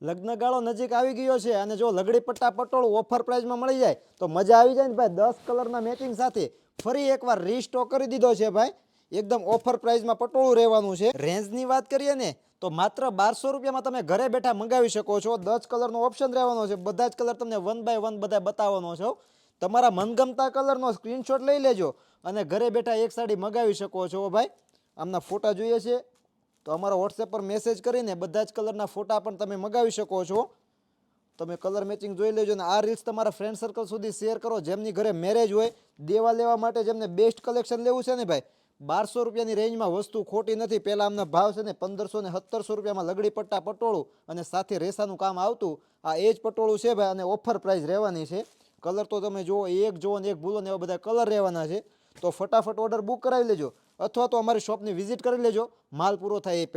લગ્નગાળો નજીક આવી ગયો છે અને જો લગડી પટ્ટા પટોળું ઓફર પ્રાઇસમાં મળી જાય તો મજા આવી જાય ને ભાઈ. 10 કલરના મેચિંગ સાથે ફરી એકવાર રીસ્ટોક કરી દીધો છે ભાઈ. એકદમ ઓફર પ્રાઇસમાં પટોળું રહેવાનું છે. રેન્જની વાત કરીએ ને તો માત્ર 1200 રૂપિયામાં તમે ઘરે બેઠા મંગાવી શકો છો. 10 કલરનો ઓપ્શન રહેવાનો છે. બધા જ કલર તમને 1 બાય 1 બધા બતાવવાનો છો. તમારા મનગમતા કલરનો સ્ક્રીનશોટ લઈ લેજો અને ઘરે બેઠા એક સાડી મંગાવી શકો છો ભાઈ. આમના ફોટા જોઈએ છે તો અમારા વોટ્સએપ પર મેસેજ કરીને બધા જ કલરના ફોટા પણ તમે મંગાવી શકો છો. તમે કલર મેચિંગ જોઈ લેજો. અને આ રીલ્સ તમારા ફ્રેન્ડ સર્કલ સુધી શેર કરો. જેમની ઘરે મેરેજ હોય, દેવા લેવા માટે જેમને બેસ્ટ કલેક્શન લેવું છે ને ભાઈ, 1200 રૂપિયાની રેન્જમાં વસ્તુ ખોટી નથી. પહેલાં આમના ભાવ છે ને 1500 ને 1700 રૂપિયામાં લગડી પટ્ટા પટોળું અને સાથે રેસાનું કામ આવતું. આ એ જ પટોળું છે ભાઈ અને ઓફર પ્રાઇસ રહેવાની છે. કલર તો તમે જુઓ, એક જુઓ ને એક ભૂલો ને એવા બધા કલર રહેવાના છે. તો ફટાફટ ઓર્ડર બુક કરાવી લેજો અથવા તો અમારી શોપની વિઝિટ કરી લેજો માલ પૂરો થાય એ પહેલાં.